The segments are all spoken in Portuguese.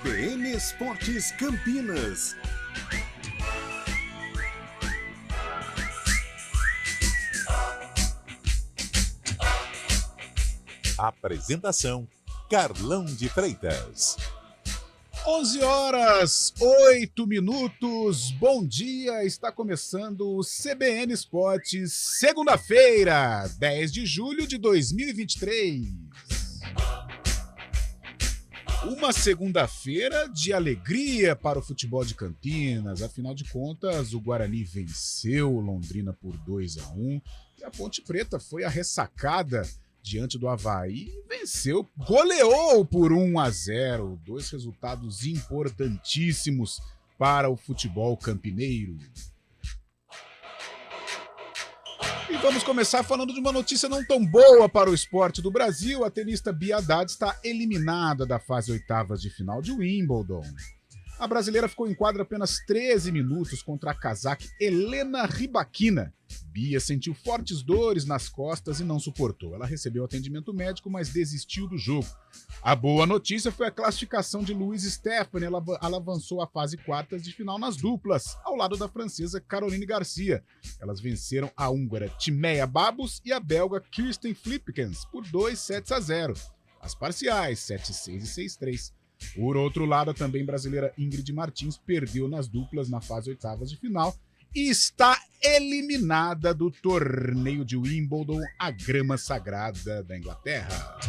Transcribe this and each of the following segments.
CBN Esportes Campinas. Apresentação: Carlão de Freitas. 11h08. Bom dia, está começando o CBN Esportes, segunda-feira, 10 de julho de 2023. Uma segunda-feira de alegria para o futebol de Campinas. Afinal de contas, o Guarani venceu o Londrina por 2-1 e a Ponte Preta foi a ressacada diante do Avaí e venceu, goleou por 1-0. Dois resultados importantíssimos para o futebol campineiro. E vamos começar falando de uma notícia não tão boa para o esporte do Brasil. A tenista Bia Haddad está eliminada da fase oitavas de final de Wimbledon. A brasileira ficou em quadra apenas 13 minutos contra a cazaque Helena Rybakina. Bia sentiu fortes dores nas costas e não suportou. Ela recebeu atendimento médico, mas desistiu do jogo. A boa notícia foi a classificação de Louise Stephanie. Ela avançou à fase quartas de final nas duplas, ao lado da francesa Caroline Garcia. Elas venceram a húngara Timea Babos e a belga Kirsten Flipkens por 2-0. As parciais 7-6 e 6-3. Por outro lado, a também brasileira Ingrid Martins perdeu nas duplas na fase oitavas de final e está eliminada do torneio de Wimbledon, a grama sagrada da Inglaterra.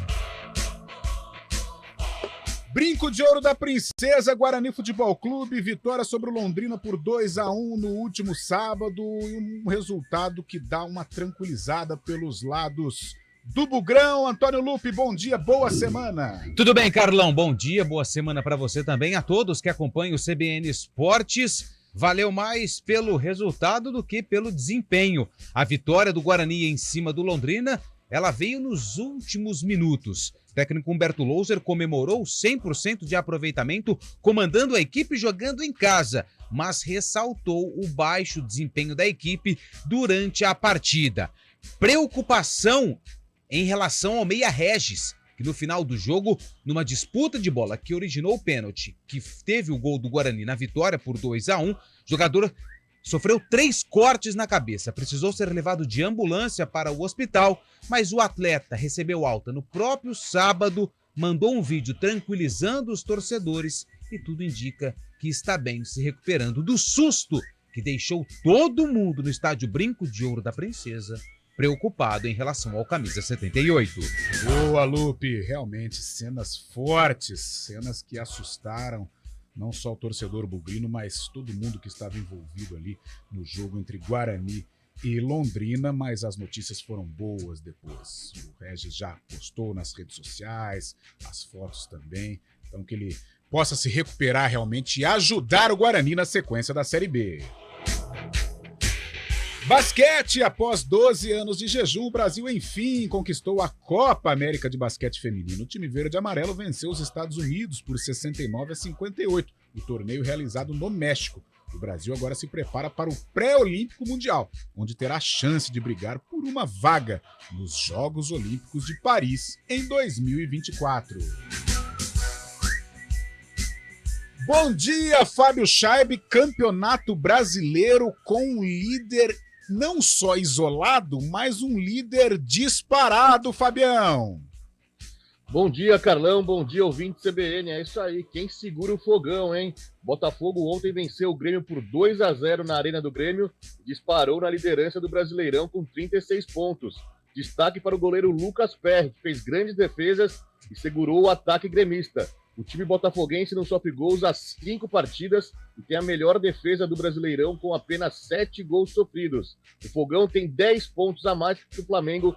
Brinco de ouro da Princesa, Guarani Futebol Clube, vitória sobre o Londrina por 2-1 no último sábado e um resultado que dá uma tranquilizada pelos lados do Bugrão. Antônio Lupe, bom dia, boa semana. Tudo bem, Carlão, bom dia, boa semana para você também, a todos que acompanham o CBN Esportes. Valeu mais pelo resultado do que pelo desempenho. A vitória do Guarani em cima do Londrina, ela veio nos últimos minutos. O técnico Humberto Louser comemorou 100% de aproveitamento, comandando a equipe jogando em casa, mas ressaltou o baixo desempenho da equipe durante a partida. Preocupação em relação ao Meia Regis, que no final do jogo, numa disputa de bola que originou o pênalti, que teve o gol do Guarani na vitória por 2-1, o jogador sofreu 3 cortes na cabeça, precisou ser levado de ambulância para o hospital, mas o atleta recebeu alta no próprio sábado, mandou um vídeo tranquilizando os torcedores e tudo indica que está bem, se recuperando do susto que deixou todo mundo no estádio Brinco de Ouro da Princesa preocupado em relação ao camisa 78. Boa, Lupe, realmente cenas fortes, cenas que assustaram não só o torcedor bugrino, mas todo mundo que estava envolvido ali no jogo entre Guarani e Londrina, mas as notícias foram boas depois. O Regis já postou nas redes sociais, as fotos também, então que ele possa se recuperar realmente e ajudar o Guarani na sequência da Série B. Basquete, após 12 anos de jejum, o Brasil enfim conquistou a Copa América de Basquete Feminino. O time verde e amarelo venceu os Estados Unidos por 69-58, o torneio realizado no México. O Brasil agora se prepara para o pré-olímpico mundial, onde terá chance de brigar por uma vaga nos Jogos Olímpicos de Paris em 2024. Bom dia, Fábio Chaib, Campeonato Brasileiro com um líder não só isolado, mas um líder disparado, Fabião. Bom dia, Carlão, bom dia, ouvinte CBN, é isso aí, quem segura o fogão, hein? Botafogo ontem venceu o Grêmio por 2-0 na Arena do Grêmio, disparou na liderança do Brasileirão com 36 pontos. Destaque para o goleiro Lucas Perry, que fez grandes defesas e segurou o ataque gremista. O time botafoguense não sofre gols há 5 partidas e tem a melhor defesa do Brasileirão com apenas 7 gols sofridos. O Fogão tem 10 pontos a mais que o Flamengo,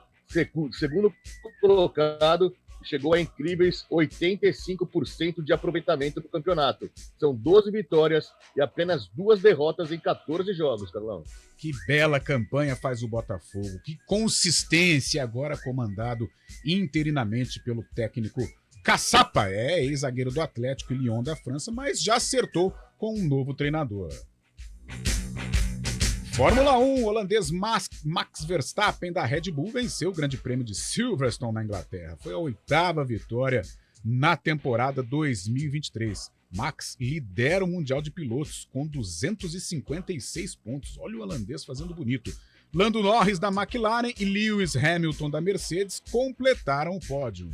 segundo colocado, chegou a incríveis 85% de aproveitamento do campeonato. São 12 vitórias e apenas 2 derrotas em 14 jogos, Carlão. Que bela campanha faz o Botafogo, que consistência, agora comandado interinamente pelo técnico Caçapa, ex-zagueiro do Atlético e Lyon da França, mas já acertou com um novo treinador. Fórmula 1, o holandês Max Verstappen da Red Bull venceu o Grande Prêmio de Silverstone na Inglaterra. Foi a 8ª vitória na temporada 2023. Max lidera o Mundial de Pilotos com 256 pontos. Olha o holandês fazendo bonito. Lando Norris da McLaren e Lewis Hamilton da Mercedes completaram o pódio.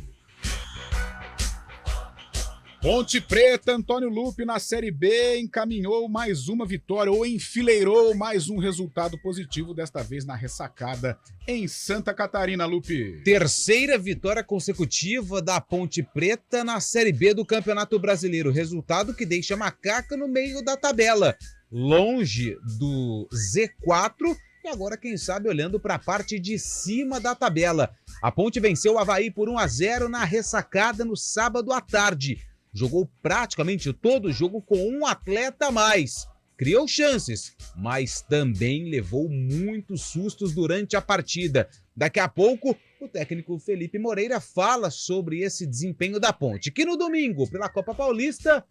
Ponte Preta, Antônio Lupe na Série B encaminhou mais uma vitória ou enfileirou mais um resultado positivo, desta vez na ressacada em Santa Catarina, Lupe. Terceira vitória consecutiva da Ponte Preta na Série B do Campeonato Brasileiro, resultado que deixa a Macaca no meio da tabela, longe do Z4 e agora, quem sabe, olhando para a parte de cima da tabela. A Ponte venceu o Avaí por 1-0 na ressacada no sábado à tarde. Jogou praticamente todo o jogo com um atleta a mais. Criou chances, mas também levou muitos sustos durante a partida. Daqui a pouco, o técnico Felipe Moreira fala sobre esse desempenho da Ponte, que no domingo, pela Copa Paulista,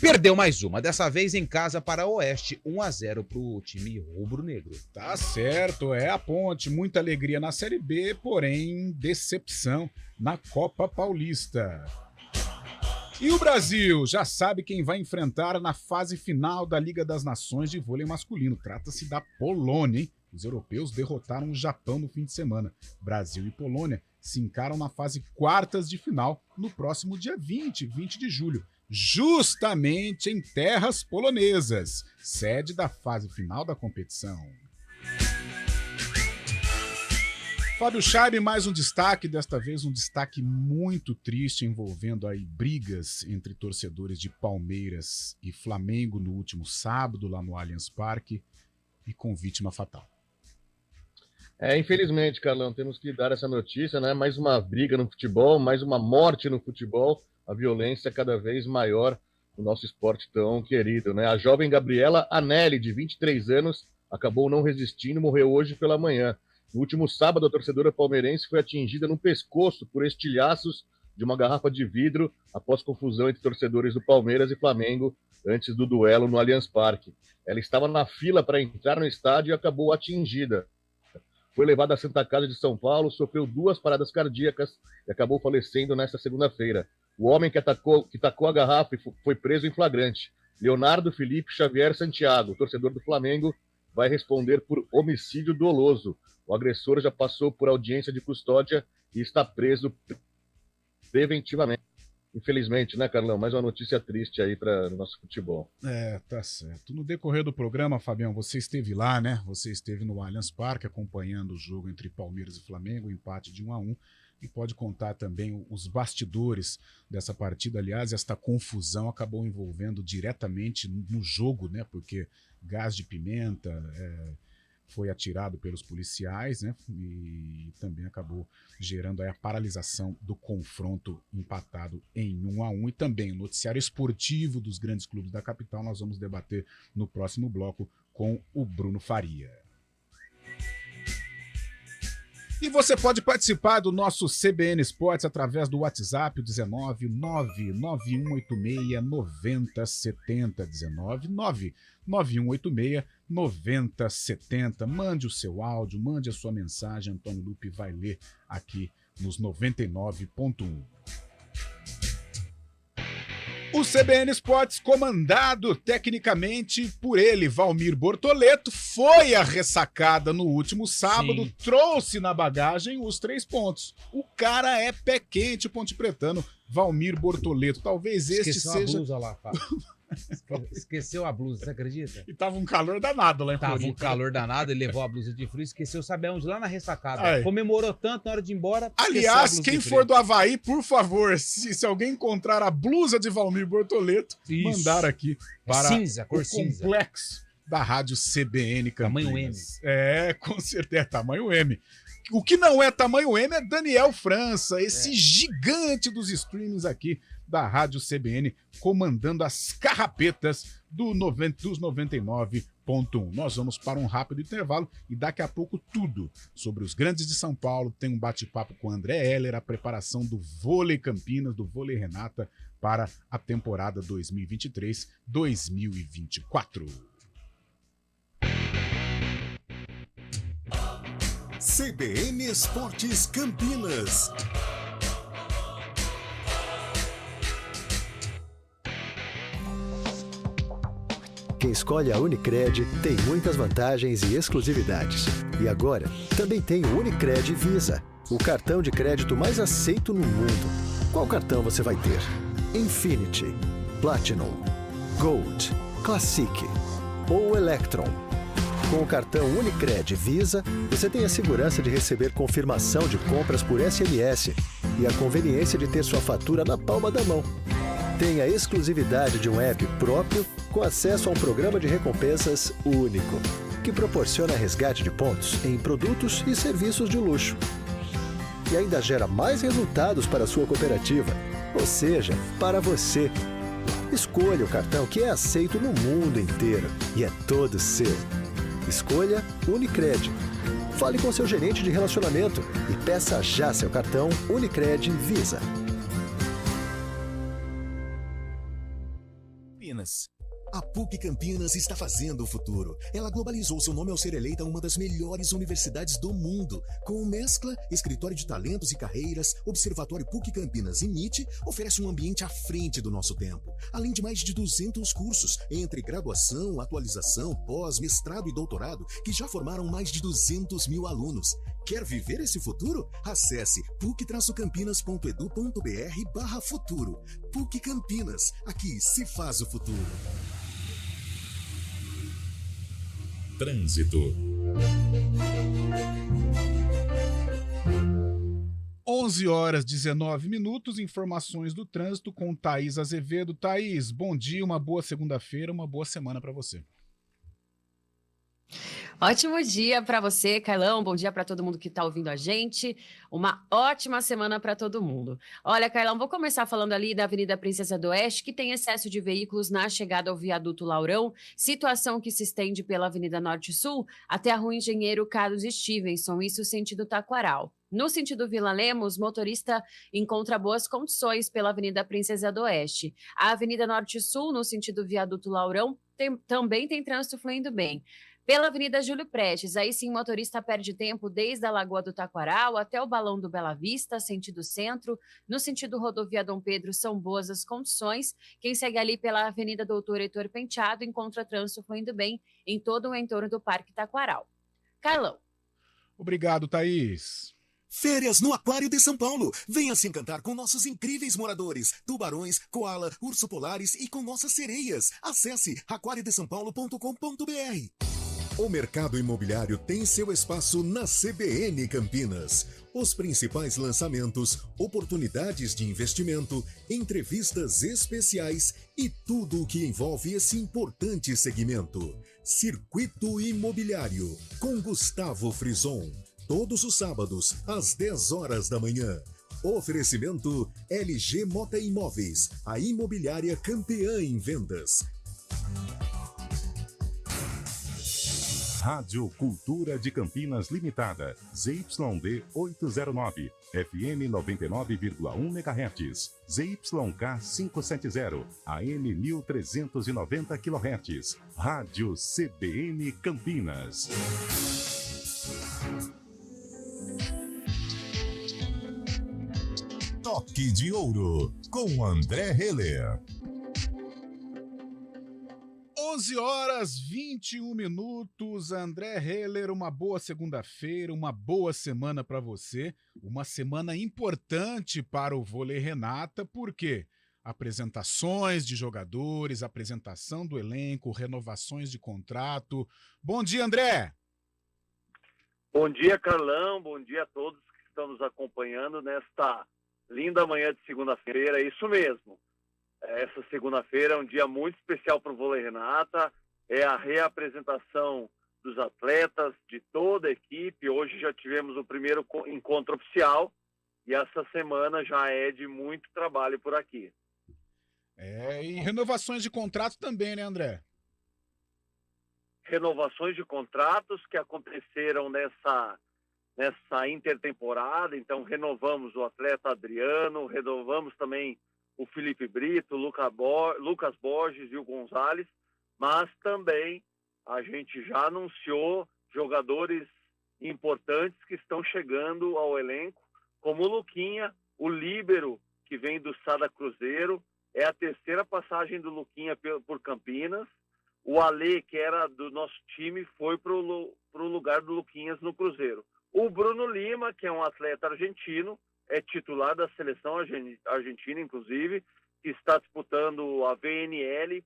perdeu mais uma. Dessa vez em casa para o Oeste, 1-0 para o time rubro-negro. Tá certo, é a Ponte. Muita alegria na Série B, porém decepção na Copa Paulista. E o Brasil já sabe quem vai enfrentar na fase final da Liga das Nações de vôlei masculino. Trata-se da Polônia, hein? Os europeus derrotaram o Japão no fim de semana. Brasil e Polônia se encaram na fase quartas de final no próximo dia 20 de julho, justamente em terras polonesas, sede da fase final da competição. Fábio Scheibe, mais um destaque, desta vez um destaque muito triste envolvendo aí brigas entre torcedores de Palmeiras e Flamengo no último sábado lá no Allianz Parque e com vítima fatal. Infelizmente, Carlão, temos que dar essa notícia, né? Mais uma briga no futebol, mais uma morte no futebol, a violência cada vez maior no nosso esporte tão querido, né? A jovem Gabriela Anelli, de 23 anos, acabou não resistindo e morreu hoje pela manhã. No último sábado, a torcedora palmeirense foi atingida no pescoço por estilhaços de uma garrafa de vidro após confusão entre torcedores do Palmeiras e Flamengo antes do duelo no Allianz Parque. Ela estava na fila para entrar no estádio e acabou atingida. Foi levada à Santa Casa de São Paulo, sofreu 2 paradas cardíacas e acabou falecendo nesta segunda-feira. O homem que tacou a garrafa foi preso em flagrante. Leonardo Felipe Xavier Santiago, torcedor do Flamengo, vai responder por homicídio doloso. O agressor já passou por audiência de custódia e está preso preventivamente. Infelizmente, né, Carlão? Mais uma notícia triste aí para o nosso futebol. Tá certo. No decorrer do programa, Fabião, você esteve lá, né? Você esteve no Allianz Parque acompanhando o jogo entre Palmeiras e Flamengo, o empate de 1-1, e pode contar também os bastidores dessa partida. Aliás, esta confusão acabou envolvendo diretamente no jogo, né? Porque gás de pimenta foi atirado pelos policiais, né? E também acabou gerando aí a paralisação do confronto empatado em 1-1. E também o noticiário esportivo dos grandes clubes da capital nós vamos debater no próximo bloco com o Bruno Faria. E você pode participar do nosso CBN Esportes através do WhatsApp 19991869070, 19991869070. Mande o seu áudio, mande a sua mensagem, Antônio Lupe vai ler aqui nos 99.1. O CBN Esportes, comandado tecnicamente por ele, Valmir Bortoleto, foi a ressacada no último sábado, Sim. Trouxe na bagagem os 3 pontos. O cara é pé quente, pontepretano, Valmir Bortoleto. Talvez este Esqueceu seja... a blusa lá, Fábio. Esqueceu a blusa, você acredita? E tava um calor danado lá em Tava um Floripa. calor danado, ele levou a blusa de frio, esqueceu, sabe aonde? Lá na ressacada. Ai. Comemorou tanto na hora de ir embora. esqueceu a Aliás, blusa quem de for frio. do Avaí, por favor, se alguém encontrar a blusa de Valmir Bortoleto, Isso. mandar aqui para cinza, cor o cinza. complexo da rádio CBN Campinas. Tamanho M. Com certeza, tamanho M. O que não é tamanho M é Daniel França, esse gigante dos streamings aqui da rádio CBN, comandando as carrapetas dos 99.1. Nós vamos para um rápido intervalo e daqui a pouco tudo sobre os grandes de São Paulo. Tem um bate-papo com o André Heller, a preparação do vôlei Campinas, do vôlei Renata para a temporada 2023-2024. CBN Esportes Campinas. Quem escolhe a Unicred tem muitas vantagens e exclusividades. E agora, também tem o Unicred Visa, o cartão de crédito mais aceito no mundo. Qual cartão você vai ter? Infinity, Platinum, Gold, Classic ou Electron? Com o cartão Unicred Visa, você tem a segurança de receber confirmação de compras por SMS e a conveniência de ter sua fatura na palma da mão. Tem a exclusividade de um app próprio com acesso a um programa de recompensas único, que proporciona resgate de pontos em produtos e serviços de luxo. E ainda gera mais resultados para a sua cooperativa, ou seja, para você. Escolha o cartão que é aceito no mundo inteiro e é todo seu. Escolha Unicred. Fale com seu gerente de relacionamento e peça já seu cartão Unicred Visa. Campinas. A PUC Campinas está fazendo o futuro. Ela globalizou seu nome ao ser eleita uma das melhores universidades do mundo. Com Mescla, Escritório de Talentos e Carreiras, Observatório PUC Campinas e MIT, oferece um ambiente à frente do nosso tempo. Além de mais de 200 cursos, entre graduação, atualização, pós, mestrado e doutorado, que já formaram mais de 200 mil alunos. Quer viver esse futuro? Acesse puc-campinas.edu.br/futuro. PUC Campinas. Aqui se faz o futuro. Trânsito. 11h19, informações do trânsito com Thaís Azevedo. Thaís, bom dia, uma boa segunda-feira, uma boa semana para você. Ótimo dia para você, Carlão. Bom dia para todo mundo que está ouvindo a gente. Uma ótima semana para todo mundo. Olha, Carlão, vou começar falando ali da Avenida Princesa do Oeste, que tem excesso de veículos na chegada ao viaduto Laurão, situação que se estende pela Avenida Norte Sul até a Rua Engenheiro Carlos Stevenson, isso sentido Taquaral. No sentido Vila Lemos, motorista encontra boas condições pela Avenida Princesa do Oeste. A Avenida Norte Sul, no sentido viaduto Laurão, também tem trânsito fluindo bem. Pela Avenida Júlio Prestes, aí sim o motorista perde tempo desde a Lagoa do Taquaral até o Balão do Bela Vista, sentido centro. No sentido rodovia Dom Pedro, são boas as condições. Quem segue ali pela Avenida Doutor Heitor Penteado encontra trânsito fluindo bem em todo o entorno do Parque Taquaral. Carlão. Obrigado, Thaís. Férias no Aquário de São Paulo. Venha se encantar com nossos incríveis moradores, tubarões, koala, urso polares e com nossas sereias. Acesse aquariodesampaulo.com.br. O mercado imobiliário tem seu espaço na CBN Campinas. Os principais lançamentos, oportunidades de investimento, entrevistas especiais e tudo o que envolve esse importante segmento. Circuito Imobiliário, com Gustavo Frison. Todos os sábados, às 10 horas da manhã. Oferecimento LG Mota Imóveis, a imobiliária campeã em vendas. Rádio Cultura de Campinas Limitada, ZYD 809, FM 99,1 MHz, ZYK 570, AM 1390 kHz, Rádio CBN Campinas. Toque de Ouro, com André Heller. 11h21, André Heller, uma boa segunda-feira, uma boa semana para você, uma semana importante para o Vôlei Renata, porque apresentações de jogadores, apresentação do elenco, renovações de contrato. Bom dia, André! Bom dia, Carlão, bom dia a todos que estão nos acompanhando nesta linda manhã de segunda-feira, é isso mesmo. Essa segunda-feira é um dia muito especial para o Vôlei Renata, é a reapresentação dos atletas, de toda a equipe. Hoje já tivemos o primeiro encontro oficial e essa semana já é de muito trabalho por aqui. E renovações de contrato também, né, André? Renovações de contratos que aconteceram nessa intertemporada, então renovamos o atleta Adriano, renovamos também o Felipe Brito, Lucas Borges e o Gonzalez, mas também a gente já anunciou jogadores importantes que estão chegando ao elenco, como o Luquinha, o líbero, que vem do Sada Cruzeiro, é a terceira passagem do Luquinha por Campinas, O Ale, que era do nosso time, foi para o lugar do Luquinhas no Cruzeiro. O Bruno Lima, que é um atleta argentino, é titular da seleção argentina, inclusive, que está disputando a VNL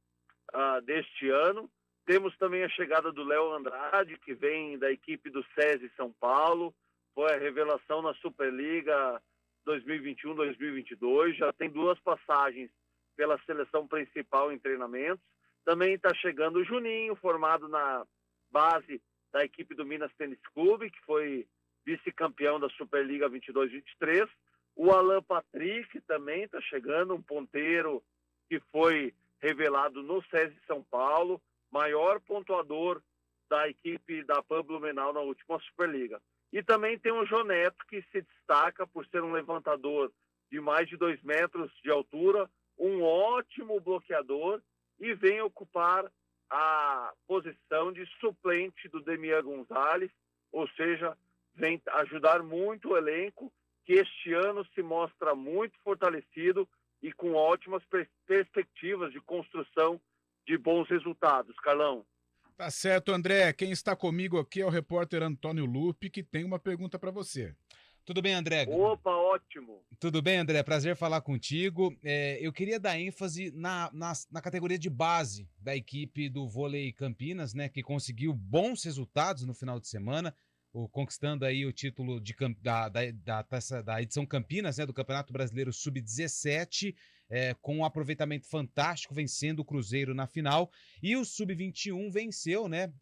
deste ano. Temos também a chegada do Léo Andrade, que vem da equipe do SESI São Paulo, foi a revelação na Superliga 2021-2022, já tem 2 passagens pela seleção principal em treinamentos. Também está chegando o Juninho, formado na base da equipe do Minas Tênis Clube, que foi vice-campeão da Superliga 22-23. O Alan Patrick também está chegando, um ponteiro que foi revelado no SESI São Paulo, maior pontuador da equipe da PAN Blumenau na última Superliga. E também tem o João Neto, que se destaca por ser um levantador de mais de 2 metros de altura, um ótimo bloqueador, e vem ocupar a posição de suplente do Demian Gonzalez, ou seja, vem ajudar muito o elenco, que este ano se mostra muito fortalecido e com ótimas perspectivas de construção de bons resultados. Carlão. Tá certo, André. Quem está comigo aqui é o repórter Antônio Lupe, que tem uma pergunta para você. Tudo bem, André? Opa, ótimo. Tudo bem, André? Prazer falar contigo. Eu queria dar ênfase na categoria de base da equipe do Vôlei Campinas, né, que conseguiu bons resultados no final de semana, conquistando aí o título da edição Campinas, né, do Campeonato Brasileiro Sub-17, com um aproveitamento fantástico, vencendo o Cruzeiro na final. E o Sub-21 venceu, né,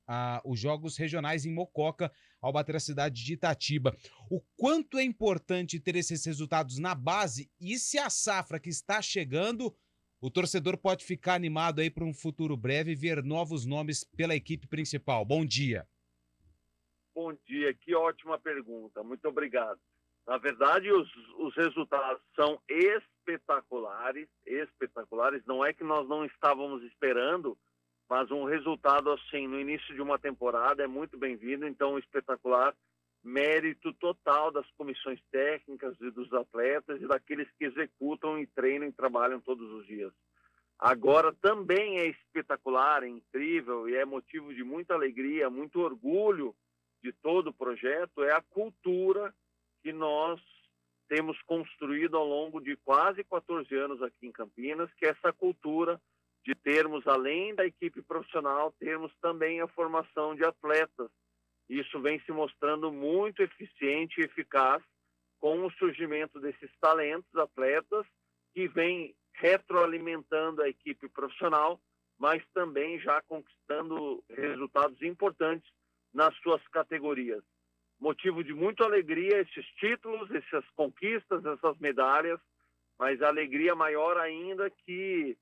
os Jogos Regionais em Mococa, ao bater a cidade de Itatiba. O quanto é importante ter esses resultados na base, e se a safra que está chegando, o torcedor pode ficar animado aí para um futuro breve e ver novos nomes pela equipe principal. Bom dia. Bom dia, que ótima pergunta, muito obrigado. Na verdade, os resultados são espetaculares, não é que nós não estávamos esperando, mas um resultado assim, no início de uma temporada é muito bem-vindo, então espetacular, mérito total das comissões técnicas e dos atletas e daqueles que executam e treinam e trabalham todos os dias. Agora também é espetacular, é incrível e é motivo de muita alegria, muito orgulho de todo o projeto, é a cultura que nós temos construído ao longo de quase 14 anos aqui em Campinas, que é essa cultura de termos, além da equipe profissional, termos também a formação de atletas. Isso vem se mostrando muito eficiente e eficaz com o surgimento desses talentos, atletas, que vem retroalimentando a equipe profissional, mas também já conquistando resultados importantes nas suas categorias. Motivo de muita alegria esses títulos, essas conquistas, essas medalhas, mas a alegria maior ainda que,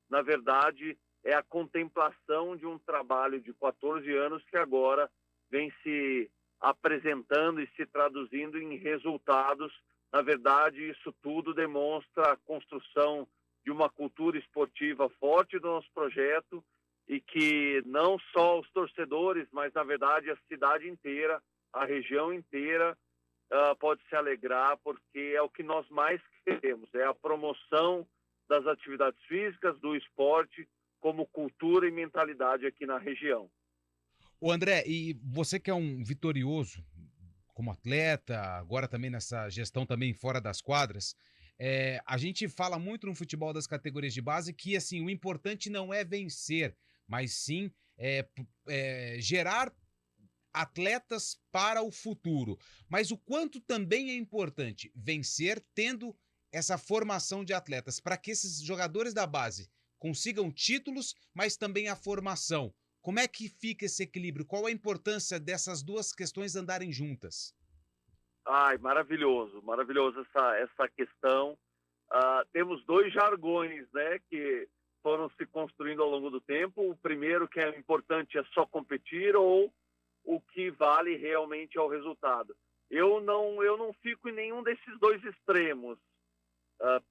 na verdade, é a contemplação de um trabalho de 14 anos que agora vem se apresentando e se traduzindo em resultados. Na verdade, isso tudo demonstra a construção de uma cultura esportiva forte do nosso projeto e que não só os torcedores, mas, na verdade, a cidade inteira, a região inteira pode se alegrar, porque é o que nós mais queremos, é a promoção das atividades físicas, do esporte, como cultura e mentalidade aqui na região. Ô André, e você que é um vitorioso como atleta, agora também nessa gestão também fora das quadras, a gente fala muito no futebol das categorias de base que assim, o importante não é vencer, mas sim gerar atletas para o futuro. Mas o quanto também é importante vencer tendo essa formação de atletas, para que esses jogadores da base consigam títulos, mas também a formação. Como é que fica esse equilíbrio? Qual a importância dessas duas questões andarem juntas? Ai, maravilhoso, maravilhoso essa questão. Temos 2 jargões, né, que foram se construindo ao longo do tempo. O primeiro, que é importante, é só competir, ou o que vale realmente é o resultado. Eu não fico em nenhum desses 2 extremos,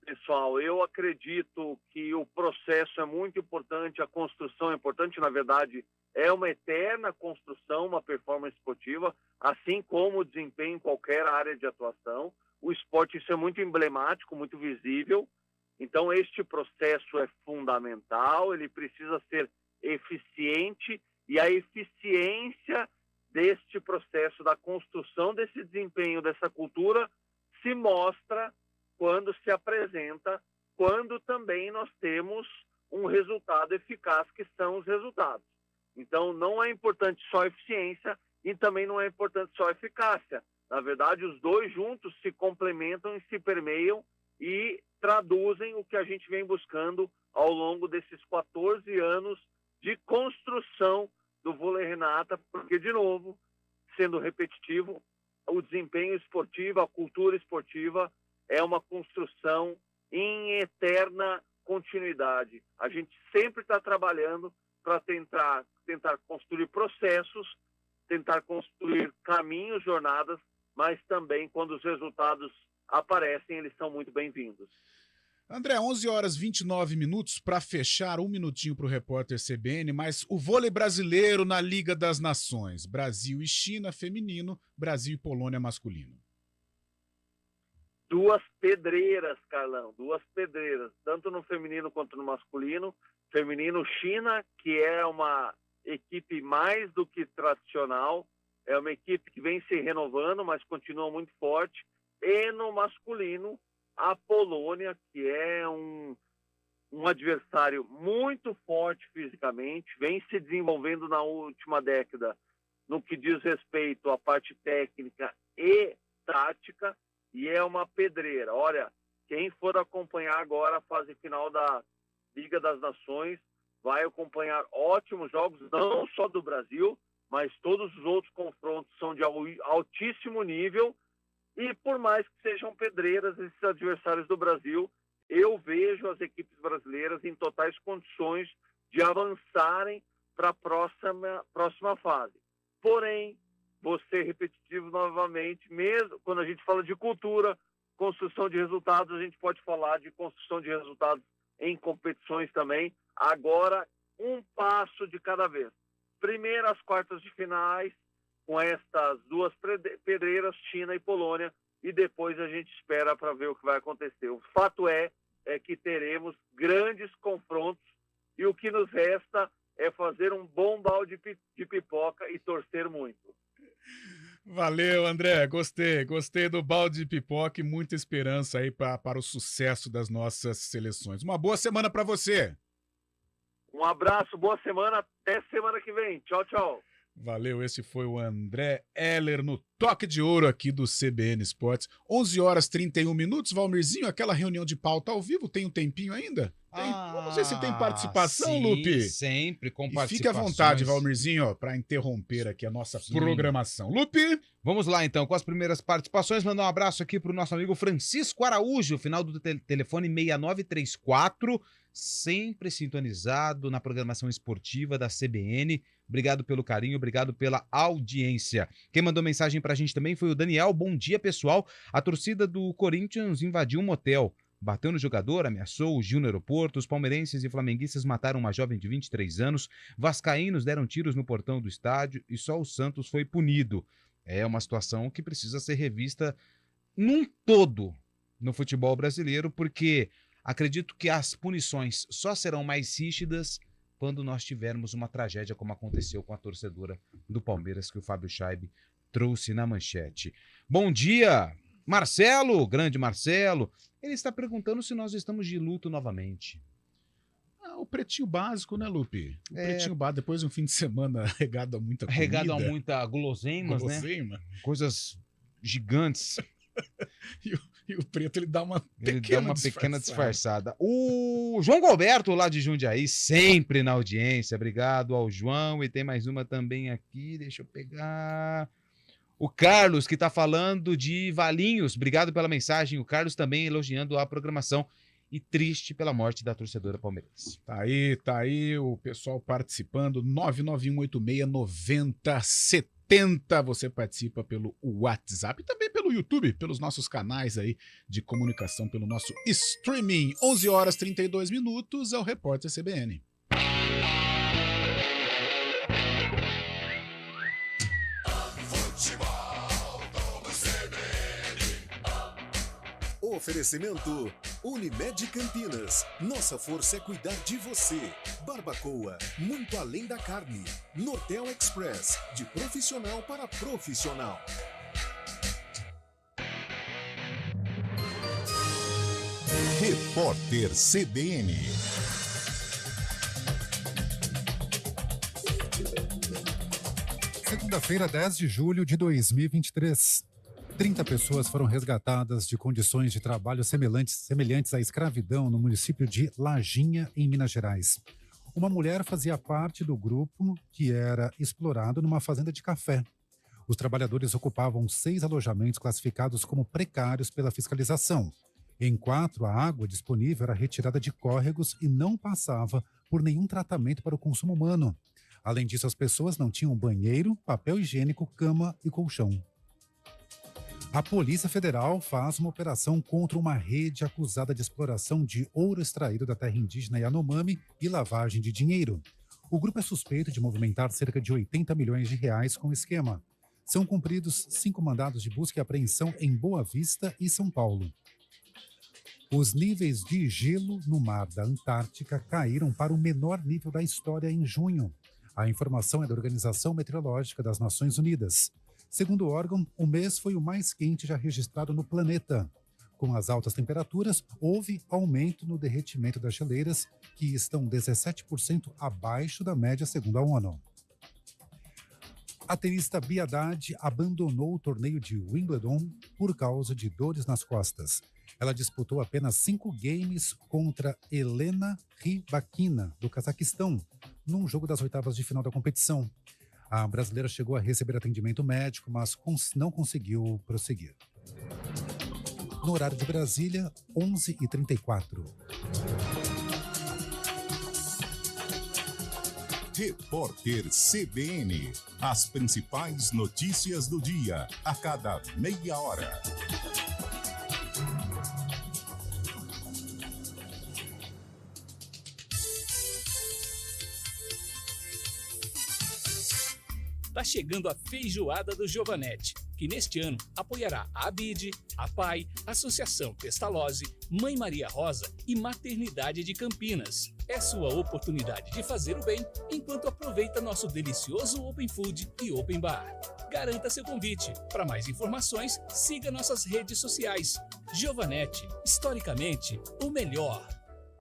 pessoal. Eu acredito que o processo é muito importante, a construção é importante, na verdade, é uma eterna construção, uma performance esportiva, assim como o desempenho em qualquer área de atuação. O esporte, isso é muito emblemático, muito visível. Então, este processo é fundamental, ele precisa ser eficiente e a eficiência deste processo da construção desse desempenho, dessa cultura, se mostra quando se apresenta, quando também nós temos um resultado eficaz, que são os resultados. Então, não é importante só eficiência e também não é importante só eficácia. Na verdade, os dois juntos se complementam e se permeiam e traduzem o que a gente vem buscando ao longo desses 14 anos de construção do vôlei Renata, porque, de novo, sendo repetitivo, o desempenho esportivo, a cultura esportiva é uma construção em eterna continuidade. A gente sempre está trabalhando para tentar construir processos, tentar construir caminhos, jornadas, mas também quando os resultados aparecem, eles são muito bem-vindos. André, 11 horas 29 minutos para fechar, 1 minutinho para o repórter CBN, mas o vôlei brasileiro na Liga das Nações, Brasil e China feminino, Brasil e Polônia masculino. Duas pedreiras, Carlão, duas pedreiras, tanto no feminino quanto no masculino. Feminino, China, que é uma equipe mais do que tradicional, é uma equipe que vem se renovando, mas continua muito forte. E no masculino, a Polônia, que é um adversário muito forte fisicamente, vem se desenvolvendo na última década no que diz respeito à parte técnica e tática, e é uma pedreira. Olha, quem for acompanhar agora a fase final da Liga das Nações vai acompanhar ótimos jogos, não só do Brasil, mas todos os outros confrontos são de altíssimo nível. E por mais que sejam pedreiras esses adversários do Brasil, eu vejo as equipes brasileiras em totais condições de avançarem para a próxima fase. Porém, vou ser repetitivo novamente, mesmo quando a gente fala de cultura, construção de resultados, a gente pode falar de construção de resultados em competições também. Agora, um passo de cada vez. Primeiro, as quartas de finais, com estas duas pedreiras, China e Polônia, e depois a gente espera para ver o que vai acontecer. O fato é que teremos grandes confrontos e o que nos resta é fazer um bom balde de pipoca e torcer muito. Valeu, André. Gostei do balde de pipoca e muita esperança aí para o sucesso das nossas seleções. Uma boa semana para você. Um abraço, boa semana, até semana que vem. Tchau, tchau. Valeu, esse foi o André Heller no Toque de Ouro aqui do CBN Esportes. 11 horas 31 minutos, Valmirzinho, aquela reunião de pauta ao vivo, tem um tempinho ainda? Vamos ver se tem participação, sim, Lupe. Sempre com participação. Fique à vontade, Valmirzinho, para interromper aqui a nossa programação. Lupe! Vamos lá, então, com as primeiras participações. Mandar um abraço aqui para o nosso amigo Francisco Araújo, final do telefone 6934, sempre sintonizado na programação esportiva da CBN. Obrigado pelo carinho, obrigado pela audiência. Quem mandou mensagem pra gente também foi o Daniel. Bom dia, pessoal. A torcida do Corinthians invadiu um motel, bateu no jogador, ameaçou o Gil no aeroporto. Os palmeirenses e flamenguistas mataram uma jovem de 23 anos. Vascaínos deram tiros no portão do estádio e só o Santos foi punido. É uma situação que precisa ser revista num todo no futebol brasileiro, porque acredito que as punições só serão mais rígidas quando nós tivermos uma tragédia como aconteceu com a torcedora do Palmeiras que o Fábio Schaibe trouxe na manchete. Bom dia, Marcelo, grande Marcelo. Ele está perguntando se nós estamos de luto novamente. O pretinho básico, né, Lupe? O pretinho básico, depois de um fim de semana regado a muita comida. Regado a muita guloseimas, né? Coisas gigantes. E o preto, ele dá uma pequena disfarçada. O João Galberto, lá de Jundiaí, sempre na audiência. Obrigado ao João. E tem mais uma também aqui, deixa eu pegar. O Carlos, que está falando de Valinhos. Obrigado pela mensagem. O Carlos também elogiando a programação e triste pela morte da torcedora palmeirense. Tá aí o pessoal participando. 991869070. Você participa pelo WhatsApp e também pelo YouTube, pelos nossos canais aí de comunicação, pelo nosso streaming. 11 horas 32 minutos, é o Repórter CBN. Oferecimento Unimed Campinas, nossa força é cuidar de você. Barbacoa, muito além da carne. Nortel Express, de profissional para profissional. Repórter CBN. Segunda-feira, 10 de julho de 2023. 30 pessoas foram resgatadas de condições de trabalho semelhantes à escravidão no município de Lajinha, em Minas Gerais. Uma mulher fazia parte do grupo que era explorado numa fazenda de café. Os trabalhadores ocupavam 6 alojamentos classificados como precários pela fiscalização. Em 4, a água disponível era retirada de córregos e não passava por nenhum tratamento para o consumo humano. Além disso, as pessoas não tinham banheiro, papel higiênico, cama e colchão. A Polícia Federal faz uma operação contra uma rede acusada de exploração de ouro extraído da terra indígena Yanomami e lavagem de dinheiro. O grupo é suspeito de movimentar cerca de 80 milhões de reais com o esquema. São cumpridos 5 mandados de busca e apreensão em Boa Vista e São Paulo. Os níveis de gelo no mar da Antártica caíram para o menor nível da história em junho. A informação é da Organização Meteorológica das Nações Unidas. Segundo o órgão, o mês foi o mais quente já registrado no planeta. Com as altas temperaturas, houve aumento no derretimento das geleiras, que estão 17% abaixo da média segundo a ONU. A tenista Bia Haddad abandonou o torneio de Wimbledon por causa de dores nas costas. Ela disputou apenas 5 games contra Helena Rybakina, do Cazaquistão, num jogo das oitavas de final da competição. A brasileira chegou a receber atendimento médico, mas não conseguiu prosseguir. No horário de Brasília, 11h34. Repórter CBN. As principais notícias do dia, a cada meia hora. Está chegando a feijoada do Giovanetti, que neste ano apoiará a ABID, a PAI, Associação Pestalozzi, Mãe Maria Rosa e Maternidade de Campinas. É sua oportunidade de fazer o bem enquanto aproveita nosso delicioso Open Food e Open Bar. Garanta seu convite. Para mais informações, siga nossas redes sociais. Giovanetti, historicamente, o melhor.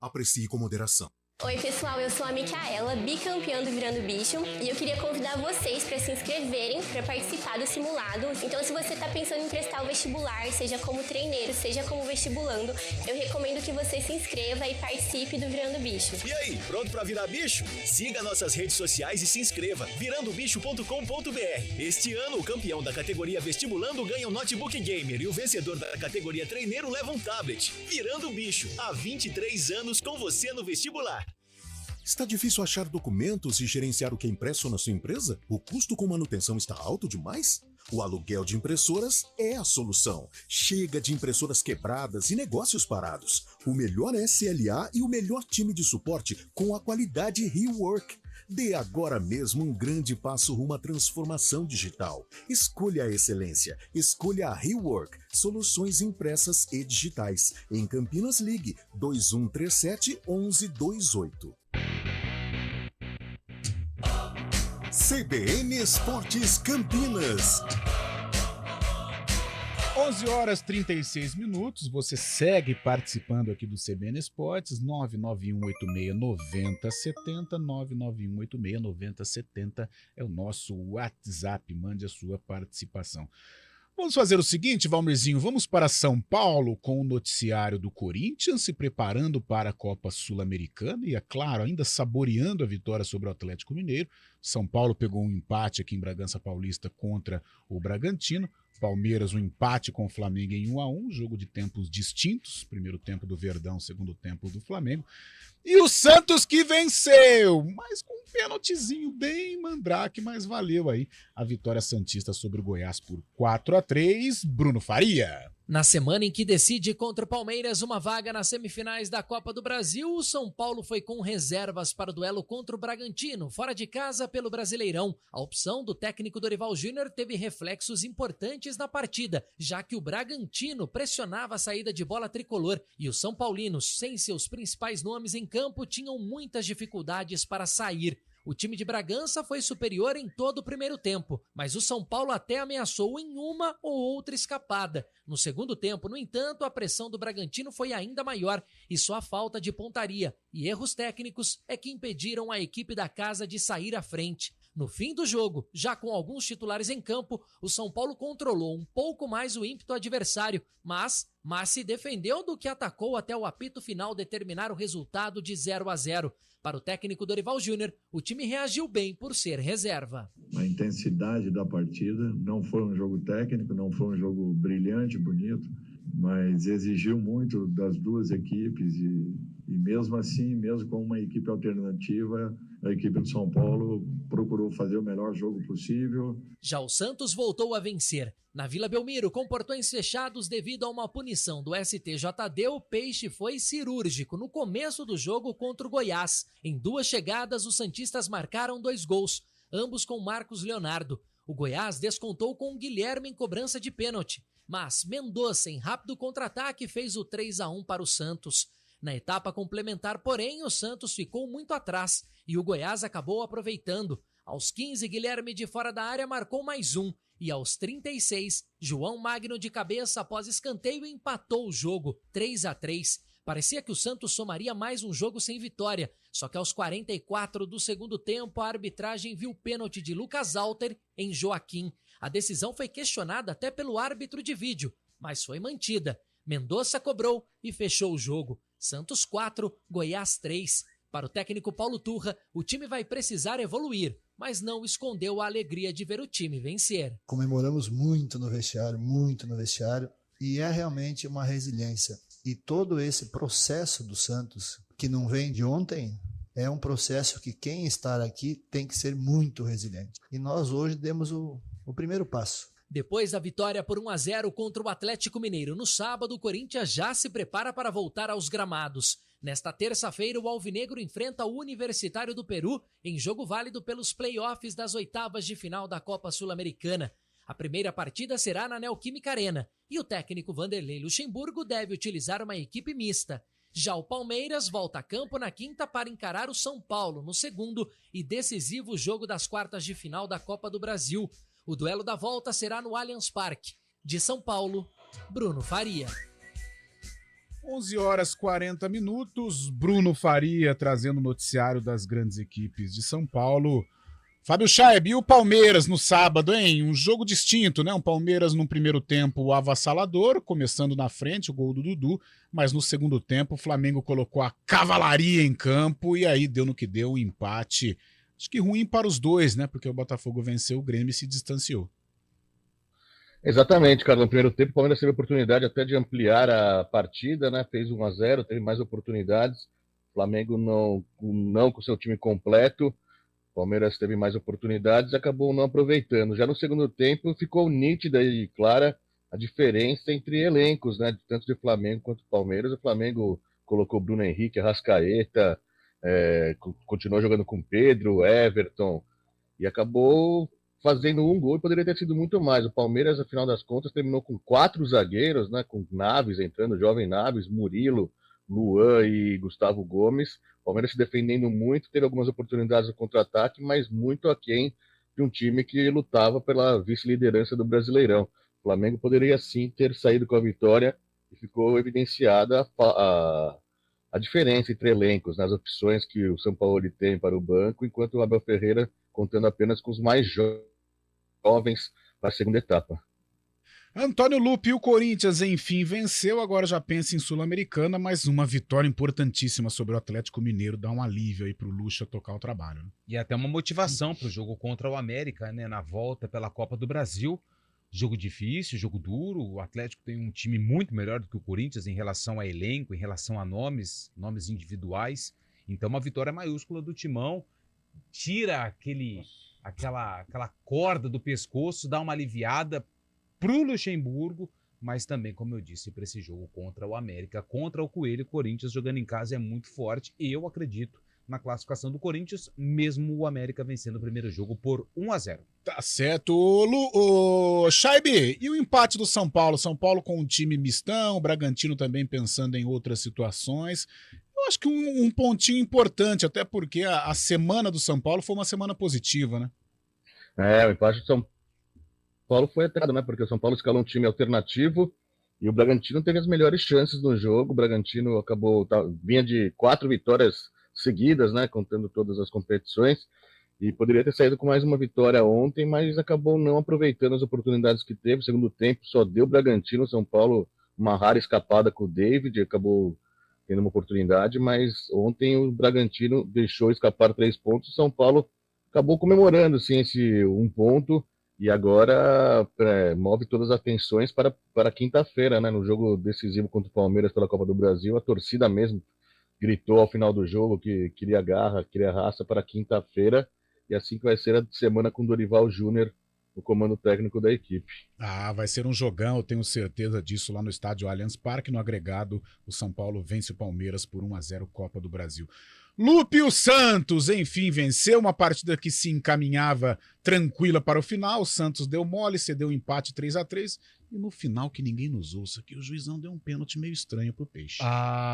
Aprecie com moderação. Oi pessoal, eu sou a Micaela, bicampeã do Virando Bicho, e eu queria convidar vocês para se inscreverem para participar do simulado. Então, se você está pensando em prestar o vestibular, seja como treineiro, seja como vestibulando, eu recomendo que você se inscreva e participe do Virando Bicho. E aí, pronto para virar bicho? Siga nossas redes sociais e se inscreva, virandobicho.com.br. Este ano, o campeão da categoria vestibulando ganha um notebook gamer e o vencedor da categoria treineiro leva um tablet. Virando Bicho, há 23 anos com você no vestibular. Está difícil achar documentos e gerenciar o que é impresso na sua empresa? O custo com manutenção está alto demais? O aluguel de impressoras é a solução. Chega de impressoras quebradas e negócios parados. O melhor SLA e o melhor time de suporte com a qualidade Rework. Dê agora mesmo um grande passo rumo à transformação digital. Escolha a excelência. Escolha a Rework. Soluções impressas e digitais. Em Campinas, ligue 2137-1128. CBN Esportes Campinas. 11h36. Você segue participando aqui do CBN Esportes, 991869070, 991869070 é o nosso WhatsApp, mande a sua participação. Vamos fazer o seguinte, Valmerzinho, vamos para São Paulo com o noticiário do Corinthians, se preparando para a Copa Sul-Americana e, é claro, ainda saboreando a vitória sobre o Atlético Mineiro. São Paulo pegou um empate aqui em Bragança Paulista contra o Bragantino. Palmeiras, um empate com o Flamengo em 1-1, jogo de tempos distintos, primeiro tempo do Verdão, segundo tempo do Flamengo. E o Santos que venceu, mas com um pênaltizinho bem mandrake, mas valeu aí a vitória santista sobre o Goiás por 4-3. Bruno Faria. Na semana em que decide contra o Palmeiras uma vaga nas semifinais da Copa do Brasil, o São Paulo foi com reservas para o duelo contra o Bragantino, fora de casa pelo Brasileirão. A opção do técnico Dorival Júnior teve reflexos importantes na partida, já que o Bragantino pressionava a saída de bola tricolor e os São Paulinos, sem seus principais nomes em campo, tinham muitas dificuldades para sair. O time de Bragança foi superior em todo o primeiro tempo, mas o São Paulo até ameaçou em uma ou outra escapada. No segundo tempo, no entanto, a pressão do Bragantino foi ainda maior e só a falta de pontaria e erros técnicos é que impediram a equipe da casa de sair à frente. No fim do jogo, já com alguns titulares em campo, o São Paulo controlou um pouco mais o ímpeto adversário, mas se defendeu do que atacou até o apito final determinar o resultado de 0-0. Para o técnico Dorival Júnior, o time reagiu bem por ser reserva. A intensidade da partida não foi um jogo técnico, não foi um jogo brilhante, bonito, mas exigiu muito das duas equipes e mesmo assim, mesmo com uma equipe alternativa, a equipe do São Paulo procurou fazer o melhor jogo possível. Já o Santos voltou a vencer. Na Vila Belmiro, com portões fechados devido a uma punição do STJD, o Peixe foi cirúrgico no começo do jogo contra o Goiás. Em 2 chegadas, os santistas marcaram 2 gols, ambos com Marcos Leonardo. O Goiás descontou com Guilherme em cobrança de pênalti, mas Mendonça, em rápido contra-ataque, fez o 3-1 para o Santos. Na etapa complementar, porém, o Santos ficou muito atrás e o Goiás acabou aproveitando. Aos 15, Guilherme de fora da área marcou mais um e aos 36, João Magno de cabeça após escanteio empatou o jogo, 3-3. Parecia que o Santos somaria mais um jogo sem vitória, só que aos 44 do segundo tempo a arbitragem viu o pênalti de Lucas Alter em Joaquim. A decisão foi questionada até pelo árbitro de vídeo, mas foi mantida. Mendonça cobrou e fechou o jogo. Santos 4, Goiás 3. Para o técnico Paulo Turra, o time vai precisar evoluir, mas não escondeu a alegria de ver o time vencer. Comemoramos muito no vestiário, e é realmente uma resiliência. E todo esse processo do Santos, que não vem de ontem, é um processo que quem está aqui tem que ser muito resiliente. E nós hoje demos o primeiro passo. Depois da vitória por 1-0 contra o Atlético Mineiro no sábado, o Corinthians já se prepara para voltar aos gramados. Nesta terça-feira, o Alvinegro enfrenta o Universitário do Peru em jogo válido pelos play-offs das oitavas de final da Copa Sul-Americana. A primeira partida será na Neoquímica Arena e o técnico Vanderlei Luxemburgo deve utilizar uma equipe mista. Já o Palmeiras volta a campo na quinta para encarar o São Paulo no segundo e decisivo jogo das quartas de final da Copa do Brasil. O duelo da volta será no Allianz Parque. De São Paulo, Bruno Faria. 11h40, Bruno Faria trazendo o noticiário das grandes equipes de São Paulo. Fábio Chaib, e o Palmeiras no sábado, hein? Um jogo distinto, né? Um Palmeiras no primeiro tempo avassalador, começando na frente, o gol do Dudu, mas no segundo tempo o Flamengo colocou a cavalaria em campo e aí deu no que deu, um empate. Acho que ruim para os dois, né? Porque o Botafogo venceu, o Grêmio se distanciou. Exatamente, cara. No primeiro tempo, o Palmeiras teve a oportunidade até de ampliar a partida, né? Fez 1-0, teve mais oportunidades. O Flamengo não com seu time completo. O Palmeiras teve mais oportunidades e acabou não aproveitando. Já no segundo tempo, ficou nítida e clara a diferença entre elencos, né? Tanto de Flamengo quanto Palmeiras. O Flamengo colocou Bruno Henrique, Arrascaeta, continuou jogando com Pedro, Everton, e acabou fazendo um gol e poderia ter sido muito mais. O Palmeiras, afinal das contas, terminou com 4 zagueiros, né, com Naves entrando, Jovem Naves, Murilo, Luan e Gustavo Gomes. O Palmeiras se defendendo muito, teve algumas oportunidades no contra-ataque, mas muito aquém de um time que lutava pela vice-liderança do Brasileirão. O Flamengo poderia sim ter saído com a vitória e ficou evidenciada a diferença entre elencos, nas opções que o São Paulo tem para o banco, enquanto o Abel Ferreira contando apenas com os mais jovens para a segunda etapa. Antônio Lupi, o Corinthians, enfim, venceu, agora já pensa em Sul-Americana, mas uma vitória importantíssima sobre o Atlético Mineiro, dá um alívio aí pro Lucha tocar o trabalho. Né? E até uma motivação pro jogo contra o América, né, na volta pela Copa do Brasil. Jogo difícil, jogo duro, o Atlético tem um time muito melhor do que o Corinthians em relação a elenco, em relação a nomes individuais. Então uma vitória maiúscula do Timão, tira aquela corda do pescoço, dá uma aliviada pro Luxemburgo, mas também, como eu disse, para esse jogo contra o América, contra o Coelho, o Corinthians jogando em casa é muito forte e eu acredito na classificação do Corinthians, mesmo o América vencendo o primeiro jogo por 1-0. Tá certo. O Shaibi, e o empate do São Paulo? São Paulo com um time mistão, o Bragantino também pensando em outras situações. Eu acho que um pontinho importante, até porque a semana do São Paulo foi uma semana positiva, né? O empate do São Paulo foi atrasado, né? Porque o São Paulo escalou um time alternativo e o Bragantino teve as melhores chances no jogo. O Bragantino vinha de 4 vitórias seguidas, né? Contando todas as competições. E poderia ter saído com mais uma vitória ontem, mas acabou não aproveitando as oportunidades que teve. Segundo tempo, só deu o Bragantino. São Paulo, uma rara escapada com o David, acabou tendo uma oportunidade, mas ontem o Bragantino deixou escapar 3 pontos. O São Paulo acabou comemorando assim, esse 1 ponto e agora move todas as atenções para quinta-feira, né? No jogo decisivo contra o Palmeiras pela Copa do Brasil. A torcida mesmo gritou ao final do jogo que queria garra, queria raça para quinta-feira. E assim que vai ser a semana com Dorival Júnior, o comando técnico da equipe. Vai ser um jogão, eu tenho certeza disso, lá no estádio Allianz Parque. No agregado, o São Paulo vence o Palmeiras por 1-0 Copa do Brasil. Lupe, o Santos, enfim, venceu uma partida que se encaminhava tranquila para o final. O Santos deu mole, cedeu um empate 3-3. E no final, que ninguém nos ouça, que o juizão deu um pênalti meio estranho pro Peixe.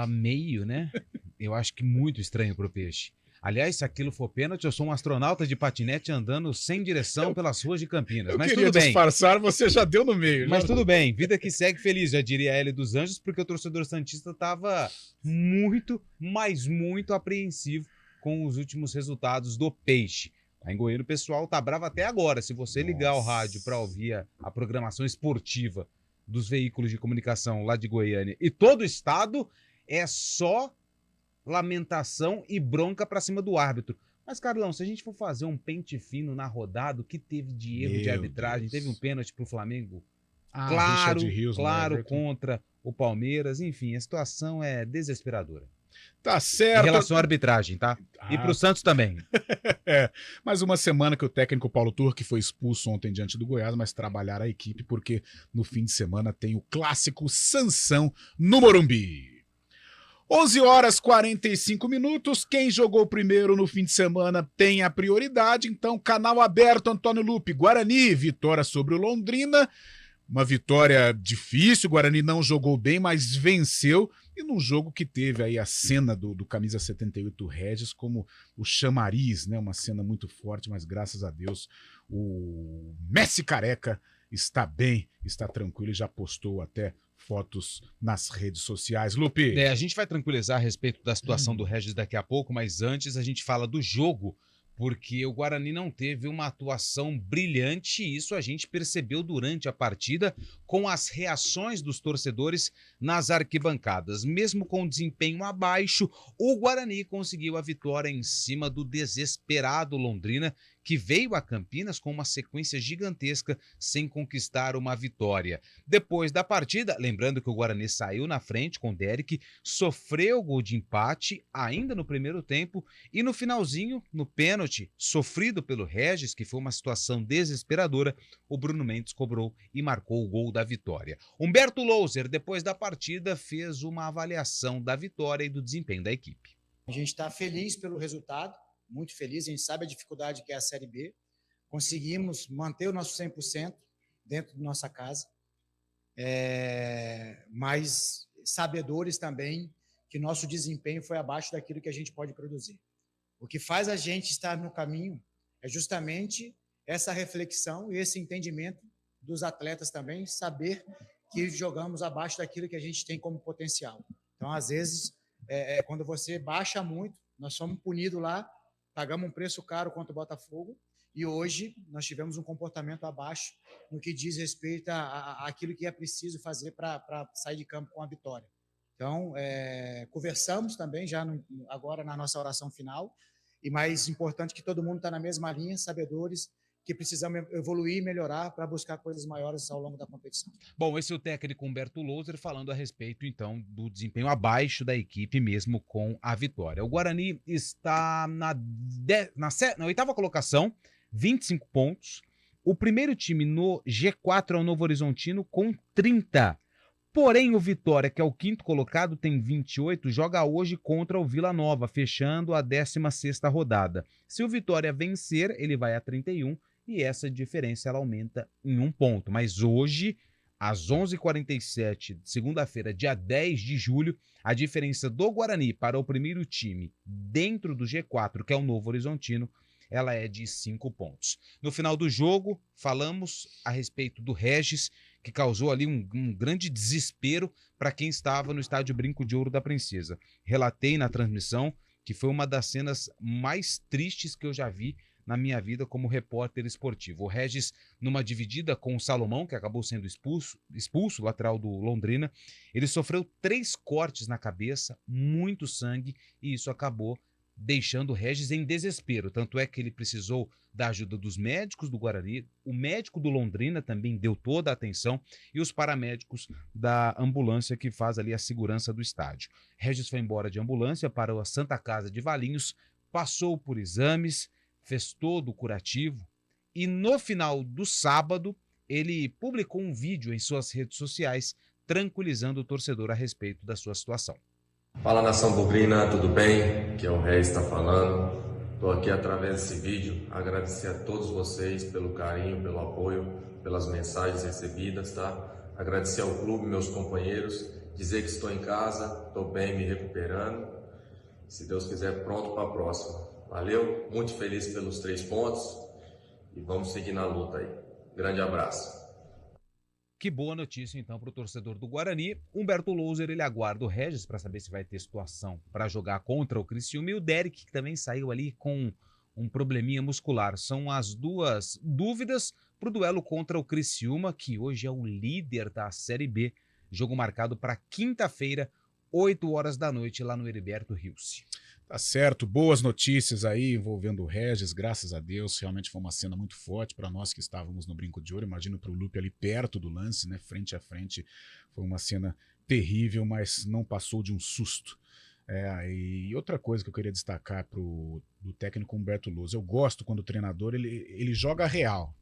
Meio, né? Eu acho que muito estranho pro Peixe. Aliás, se aquilo for pênalti, eu sou um astronauta de patinete andando sem direção pelas ruas de Campinas. Mas tudo bem. Disfarçar, você já deu no meio. Mas tudo bem, vida que segue feliz, já diria a L dos Anjos, porque o torcedor santista estava muito, mas muito apreensivo com os últimos resultados do Peixe. Lá em Goiânia o pessoal tá bravo até agora. Se você ligar o rádio para ouvir a programação esportiva dos veículos de comunicação lá de Goiânia e todo o estado, é só lamentação e bronca pra cima do árbitro. Mas, Carlão, se a gente for fazer um pente fino na rodada, o que teve de erro de arbitragem? Teve um pênalti pro Flamengo claro, contra o Palmeiras. Enfim, a situação é desesperadora. Tá certo. Em relação à arbitragem, tá? E pro Santos também. Mais uma semana que o técnico Paulo Turque foi expulso ontem diante do Goiás, mas trabalhar a equipe porque no fim de semana tem o clássico Sansão no Morumbi. 11h45. Quem jogou primeiro no fim de semana tem a prioridade. Então, canal aberto, Antônio Lupe. Guarani, vitória sobre o Londrina. Uma vitória difícil. O Guarani não jogou bem, mas venceu. E num jogo que teve aí a cena do camisa 78 Regis como o chamariz, né? Uma cena muito forte, mas graças a Deus o Messi Careca está bem, está tranquilo e já postou até fotos nas redes sociais. Lupe. A gente vai tranquilizar a respeito da situação do Regis daqui a pouco, mas antes a gente fala do jogo, porque o Guarani não teve uma atuação brilhante e isso a gente percebeu durante a partida com as reações dos torcedores nas arquibancadas. Mesmo com o desempenho abaixo, o Guarani conseguiu a vitória em cima do desesperado Londrina, que veio a Campinas com uma sequência gigantesca sem conquistar uma vitória. Depois da partida, lembrando que o Guarani saiu na frente com o Derek, sofreu o gol de empate ainda no primeiro tempo e no finalzinho, no pênalti, sofrido pelo Regis, que foi uma situação desesperadora, o Bruno Mendes cobrou e marcou o gol da vitória. Humberto Louser, depois da partida, fez uma avaliação da vitória e do desempenho da equipe. A gente está feliz pelo resultado, muito feliz, a gente sabe a dificuldade que é a Série B, conseguimos manter o nosso 100% dentro da nossa casa, mas sabedores também que nosso desempenho foi abaixo daquilo que a gente pode produzir. O que faz a gente estar no caminho é justamente essa reflexão e esse entendimento dos atletas também, saber que jogamos abaixo daquilo que a gente tem como potencial. Então, às vezes, quando você baixa muito, nós somos punidos lá, pagamos um preço caro contra o Botafogo e hoje nós tivemos um comportamento abaixo no que diz respeito àquilo que é preciso fazer para sair de campo com a vitória. Então, conversamos também já agora na nossa oração final e mais importante que todo mundo está na mesma linha, sabedores que precisamos evoluir e melhorar para buscar coisas maiores ao longo da competição. Bom, esse é o técnico Humberto Louser falando a respeito, então, do desempenho abaixo da equipe, mesmo com a vitória. O Guarani está na 8ª colocação, 25 pontos, O primeiro time no G4 é o Novo Horizontino com 30. Porém, o Vitória, que é o quinto colocado, tem 28, joga hoje contra o Vila Nova, fechando a 16ª rodada. Se o Vitória vencer, ele vai a 31 e essa diferença ela aumenta em 1 ponto. Mas hoje, às 11h47, segunda-feira, dia 10 de julho, a diferença do Guarani para o primeiro time dentro do G4, que é o Novo Horizontino, ela é de 5 pontos. No final do jogo, falamos a respeito do Regis, que causou ali um grande desespero para quem estava no estádio Brinco de Ouro da Princesa. Relatei na transmissão que foi uma das cenas mais tristes que eu já vi na minha vida como repórter esportivo. O Regis, numa dividida com o Salomão, que acabou sendo expulso, lateral do Londrina, ele sofreu 3 cortes na cabeça, muito sangue, e isso acabou deixando o Regis em desespero. Tanto é que ele precisou da ajuda dos médicos do Guarani, o médico do Londrina também deu toda a atenção e os paramédicos da ambulância que faz ali a segurança do estádio. Regis foi embora de ambulância para a Santa Casa de Valinhos, passou por exames, fez todo o curativo e no final do sábado ele publicou um vídeo em suas redes sociais tranquilizando o torcedor a respeito da sua situação. Fala, nação bugrina, tudo bem? Que é o Reis está falando. Estou aqui através desse vídeo agradecer a todos vocês pelo carinho, pelo apoio, pelas mensagens recebidas, tá? Agradecer ao clube, meus companheiros, dizer que estou em casa, estou bem, me recuperando. Se Deus quiser, pronto para a próxima. Valeu, muito feliz pelos 3 pontos e vamos seguir na luta aí. Grande abraço. Que boa notícia, então, para o torcedor do Guarani. Humberto Louser, ele aguarda o Regis para saber se vai ter situação para jogar contra o Criciúma e o Derek, que também saiu ali com um probleminha muscular. São as duas dúvidas para o duelo contra o Criciúma, que hoje é o líder da Série B. Jogo marcado para quinta-feira, 8h da noite, lá no Heriberto Rios. Tá certo, boas notícias aí envolvendo o Regis, graças a Deus, realmente foi uma cena muito forte para nós que estávamos no Brinco de Ouro, imagino para o Lupe ali perto do lance, né, frente a frente, foi uma cena terrível, mas não passou de um susto. E outra coisa que eu queria destacar do técnico Humberto Luz, eu gosto quando o treinador ele joga real,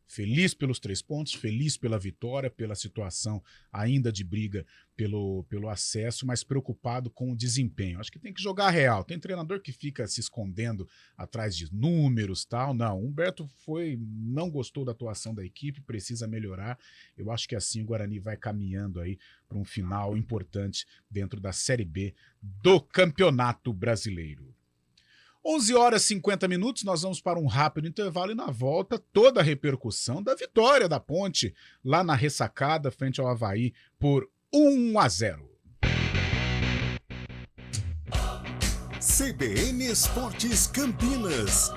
feliz pelos 3 pontos, feliz pela vitória, pela situação ainda de briga pelo acesso, mas preocupado com o desempenho. Acho que tem que jogar real. Tem treinador que fica se escondendo atrás de números e tal. Não, Humberto não gostou da atuação da equipe, precisa melhorar. Eu acho que assim o Guarani vai caminhando aí para um final importante dentro da Série B do Campeonato Brasileiro. 11h50, nós vamos para um rápido intervalo e na volta toda a repercussão da vitória da Ponte lá na ressacada frente ao Avaí por 1-0. CBN Esportes Campinas.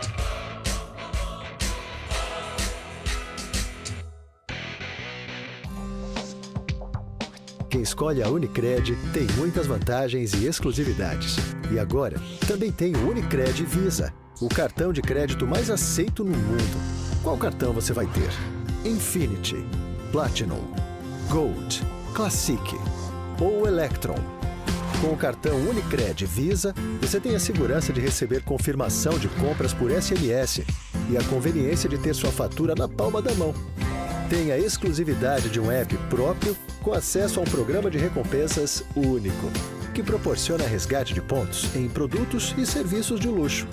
Quem escolhe a Unicred tem muitas vantagens e exclusividades. E agora, também tem o Unicred Visa, o cartão de crédito mais aceito no mundo. Qual cartão você vai ter? Infinity, Platinum, Gold, Classic ou Electron? Com o cartão Unicred Visa, você tem a segurança de receber confirmação de compras por SMS e a conveniência de ter sua fatura na palma da mão. Tem a exclusividade de um app próprio com acesso a um programa de recompensas único, que proporciona resgate de pontos em produtos e serviços de luxo.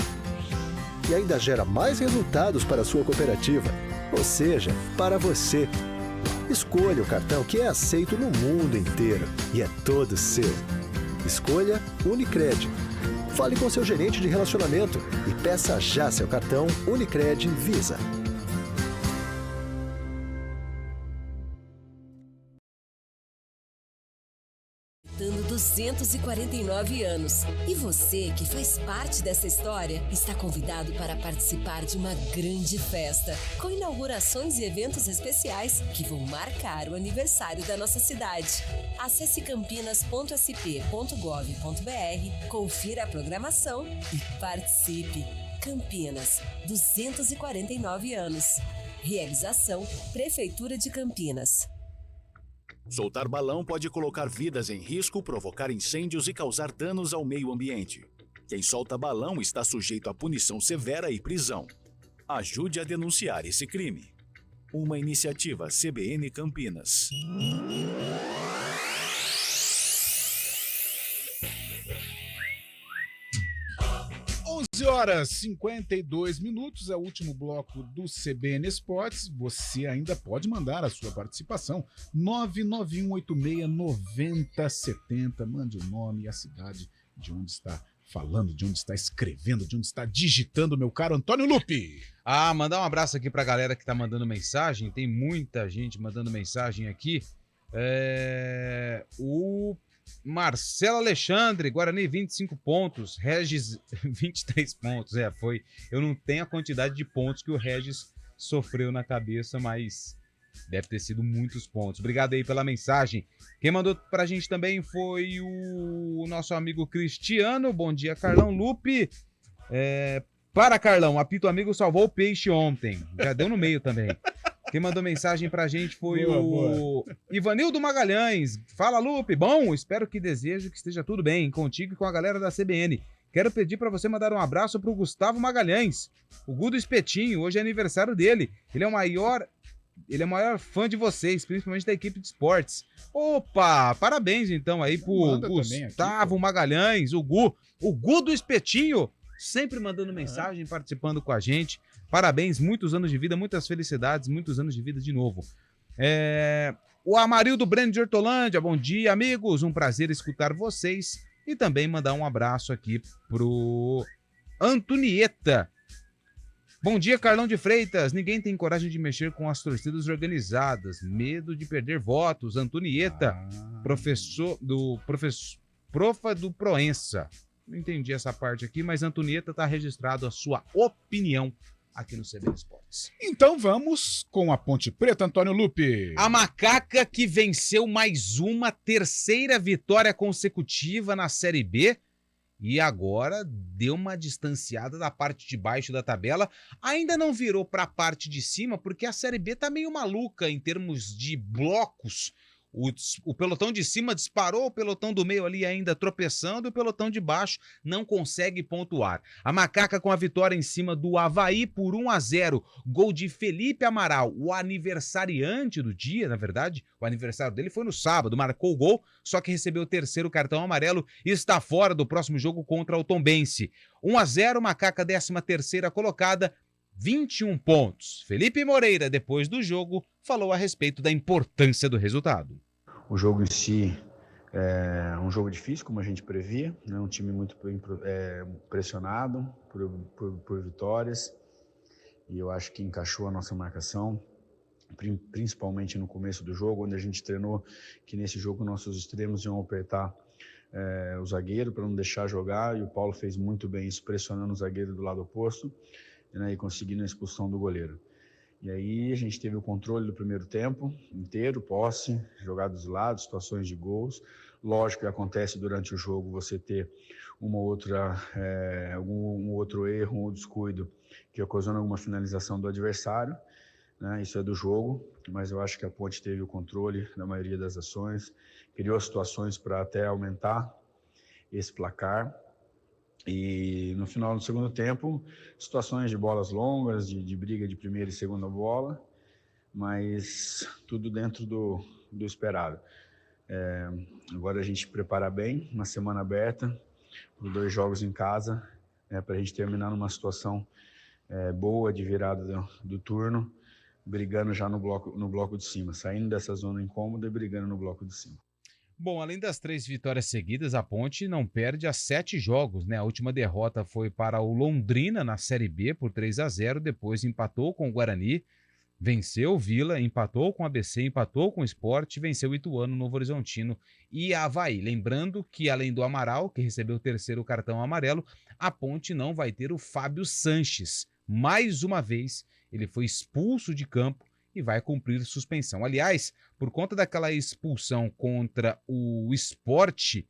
E ainda gera mais resultados para a sua cooperativa, ou seja, para você. Escolha o cartão que é aceito no mundo inteiro e é todo seu. Escolha Unicred. Fale com seu gerente de relacionamento e peça já seu cartão Unicred Visa. 249 anos. E você, que faz parte dessa história, está convidado para participar de uma grande festa, com inaugurações e eventos especiais que vão marcar o aniversário da nossa cidade. Acesse campinas.sp.gov.br, confira a programação e participe. Campinas, 249 anos. Realização Prefeitura de Campinas. Soltar balão pode colocar vidas em risco, provocar incêndios e causar danos ao meio ambiente. Quem solta balão está sujeito a punição severa e prisão. Ajude a denunciar esse crime. Uma iniciativa CBN Campinas. 11h52, é o último bloco do CBN Esportes. Você ainda pode mandar a sua participação. 991869070. Mande o nome e a cidade de onde está falando, de onde está escrevendo, de onde está digitando, meu caro Antônio Lupi. Mandar um abraço aqui pra galera que tá mandando mensagem. Tem muita gente mandando mensagem aqui. O Marcelo Alexandre, Guarani 25 pontos, Regis 23 pontos. Eu não tenho a quantidade de pontos que o Regis sofreu na cabeça, mas deve ter sido muitos pontos. Obrigado aí pela mensagem. Quem mandou pra gente também foi o nosso amigo Cristiano. Bom dia, Carlão Lupe. Para Carlão, apito amigo salvou o peixe ontem. Já deu no meio também. Quem mandou mensagem pra gente foi o Ivanildo Magalhães. Fala, Lupe. Bom, espero que desejo que esteja tudo bem contigo e com a galera da CBN. Quero pedir pra você mandar um abraço pro Gustavo Magalhães, o Gu do Espetinho. Hoje é aniversário dele. Ele é o maior fã de vocês, principalmente da equipe de esportes. Opa, parabéns então aí pro Gustavo Magalhães, o Gu do Espetinho, sempre mandando mensagem, participando com a gente. Parabéns, muitos anos de vida, muitas felicidades, muitos anos de vida de novo. O Amarildo Breno de Hortolândia, bom dia, amigos. Um prazer escutar vocês e também mandar um abraço aqui pro Antonieta. Bom dia, Carlão de Freitas. Ninguém tem coragem de mexer com as torcidas organizadas. Medo de perder votos. Antonieta, profa do Proença. Não entendi essa parte aqui, mas Antonieta está registrado a sua opinião aqui no CBN Esportes. Então vamos com a Ponte Preta, Antônio Lupe. A Macaca que venceu mais uma terceira vitória consecutiva na Série B e agora deu uma distanciada da parte de baixo da tabela. Ainda não virou para a parte de cima porque a Série B tá meio maluca em termos de blocos. O pelotão de cima disparou, o pelotão do meio ali ainda tropeçando e o pelotão de baixo não consegue pontuar. A Macaca com a vitória em cima do Avaí por 1-0. Gol de Felipe Amaral, o aniversariante do dia, na verdade. O aniversário dele foi no sábado, marcou o gol, só que recebeu o terceiro cartão amarelo e está fora do próximo jogo contra o Tombense. 1-0, Macaca 13ª colocada, 21 pontos. Felipe Moreira, depois do jogo, falou a respeito da importância do resultado. O jogo em si é um jogo difícil, como a gente previa, né? Um time muito pressionado por vitórias, e eu acho que encaixou a nossa marcação, principalmente no começo do jogo, onde a gente treinou que nesse jogo nossos extremos iam apertar o zagueiro para não deixar jogar, e o Paulo fez muito bem isso, pressionando o zagueiro do lado oposto, né, e conseguindo a expulsão do goleiro. E aí a gente teve o controle do primeiro tempo inteiro, posse, jogadas de lado, situações de gols. Lógico que acontece durante o jogo você ter algum outro erro ou descuido que ocasiona alguma finalização do adversário, né? Isso é do jogo, mas eu acho que a Ponte teve o controle na maioria das ações, criou situações para até aumentar esse placar. E no final do segundo tempo, situações de bolas longas, de briga de primeira e segunda bola, mas tudo dentro do esperado. Agora a gente prepara bem, uma semana aberta, por 2 jogos em casa, para a gente terminar numa situação boa de virada do turno, brigando já no bloco de cima, saindo dessa zona incômoda e brigando no bloco de cima. Bom, além das 3 vitórias seguidas, a Ponte não perde há 7 jogos, né? A última derrota foi para o Londrina na Série B por 3-0, depois empatou com o Guarani, venceu o Vila, empatou com o ABC, empatou com o Sport, venceu o Ituano, Novo Horizontino e Avaí. Lembrando que além do Amaral, que recebeu o terceiro cartão amarelo, a Ponte não vai ter o Fábio Sanches. Mais uma vez, ele foi expulso de campo e vai cumprir suspensão. Aliás, por conta daquela expulsão contra o Sport,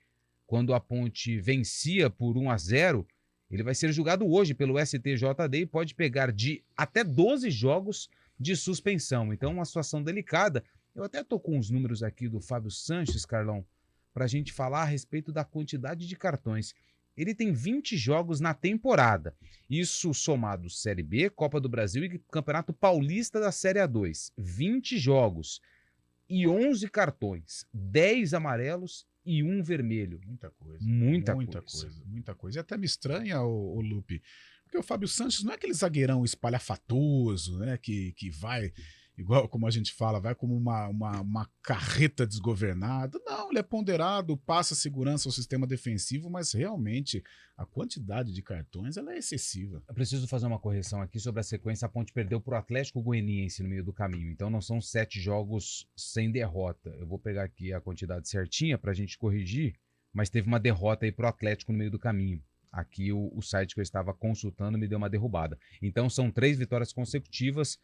quando a Ponte vencia por 1-0, ele vai ser julgado hoje pelo STJD e pode pegar de até 12 jogos de suspensão. Então, uma situação delicada. Eu até estou com os números aqui do Fábio Sanches, Carlão, para a gente falar a respeito da quantidade de cartões. ele tem 20 jogos na temporada. Isso somado Série B, Copa do Brasil e Campeonato Paulista da Série A2. 20 jogos e 11 cartões, 10 amarelos e 1 vermelho. Muita coisa. Muita coisa. E até me estranha, o Lupe, porque o Fábio Sanches não é aquele zagueirão espalhafatoso, né? Que vai, igual como a gente fala, vai como uma carreta desgovernada. Não, ele é ponderado, passa segurança ao sistema defensivo, mas realmente a quantidade de cartões ela é excessiva. Eu preciso fazer uma correção aqui sobre a sequência. A Ponte perdeu para o Atlético Goianiense no meio do caminho, então não são 7 jogos sem derrota. Eu vou pegar aqui a quantidade certinha para a gente corrigir, mas teve uma derrota aí para o Atlético no meio do caminho. Aqui o site que eu estava consultando me deu uma derrubada. Então são 3 vitórias consecutivas,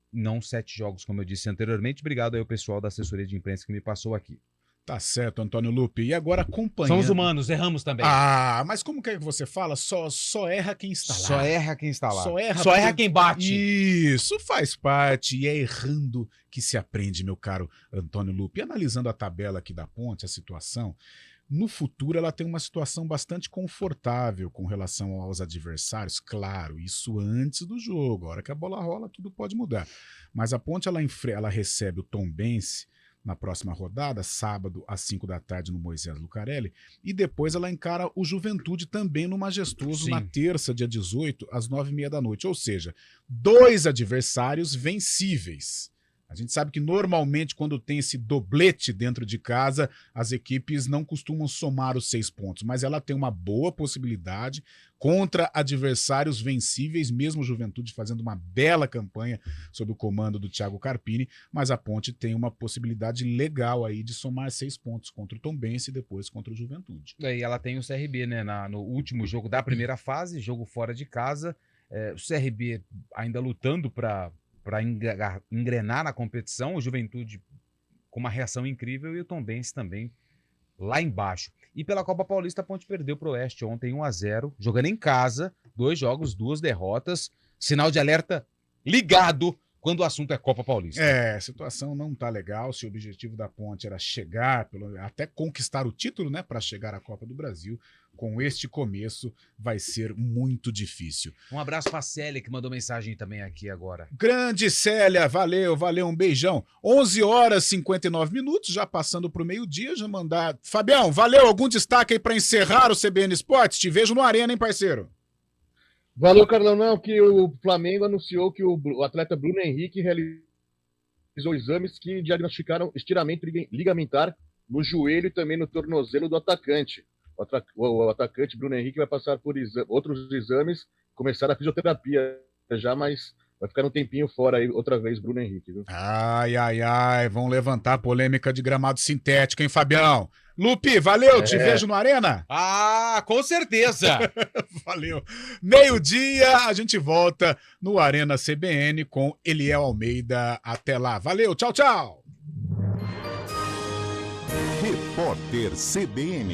não 7 jogos, como eu disse anteriormente. Obrigado aí ao pessoal da assessoria de imprensa que me passou aqui. Tá certo, Antônio Lupe. E agora acompanhando... Somos humanos, erramos também. Ah, mas como que é que você fala? Só erra quem está lá. Só erra quem está lá. Só erra quem bate. Isso faz parte e é errando que se aprende, meu caro Antônio Lupe. E analisando a tabela aqui da Ponte, a situação, no futuro ela tem uma situação bastante confortável com relação aos adversários. Claro, isso antes do jogo. A hora que a bola rola, tudo pode mudar. Mas a Ponte ela recebe o Tombense na próxima rodada, sábado às 5 da tarde no Moisés Lucarelli, e depois ela encara o Juventude também no Majestoso, na terça, dia 18, às 9h30 da noite. Ou seja, 2 adversários vencíveis. A gente sabe que normalmente quando tem esse doblete dentro de casa, as equipes não costumam somar os 6 pontos, mas ela tem uma boa possibilidade contra adversários vencíveis, mesmo o Juventude fazendo uma bela campanha sob o comando do Thiago Carpini, mas a Ponte tem uma possibilidade legal aí de somar 6 pontos contra o Tombense e depois contra o Juventude. E ela tem o CRB, né, no último jogo da primeira fase, jogo fora de casa, o CRB ainda lutando para engrenar na competição, o Juventude com uma reação incrível e o Tombense também lá embaixo. E pela Copa Paulista, a Ponte perdeu para o Oeste ontem 1-0, jogando em casa, 2 jogos, 2 derrotas, sinal de alerta ligado quando o assunto é Copa Paulista. A situação não tá legal. Se o objetivo da Ponte era chegar, até conquistar o título, né, para chegar à Copa do Brasil, com este começo vai ser muito difícil. Um abraço para a Célia, que mandou mensagem também aqui agora. Grande Célia, valeu, um beijão. 11h59, já passando pro meio-dia, já mandar... Fabião, valeu, algum destaque aí para encerrar o CBN Esportes? Te vejo no Arena, hein, parceiro? Valeu, Carlão. Não, que o Flamengo anunciou que o atleta Bruno Henrique realizou exames que diagnosticaram estiramento ligamentar no joelho e também no tornozelo do atacante. O atacante Bruno Henrique vai passar por outros exames, começar a fisioterapia já, mas vai ficar um tempinho fora aí outra vez Bruno Henrique. Viu? Ai, vão levantar a polêmica de gramado sintético, hein, Fabião? Lupe, valeu, te vejo no Arena? Ah, com certeza! Valeu. Meio-dia, a gente volta no Arena CBN com Eliel Almeida. Até lá, valeu, tchau, tchau! Repórter CBN.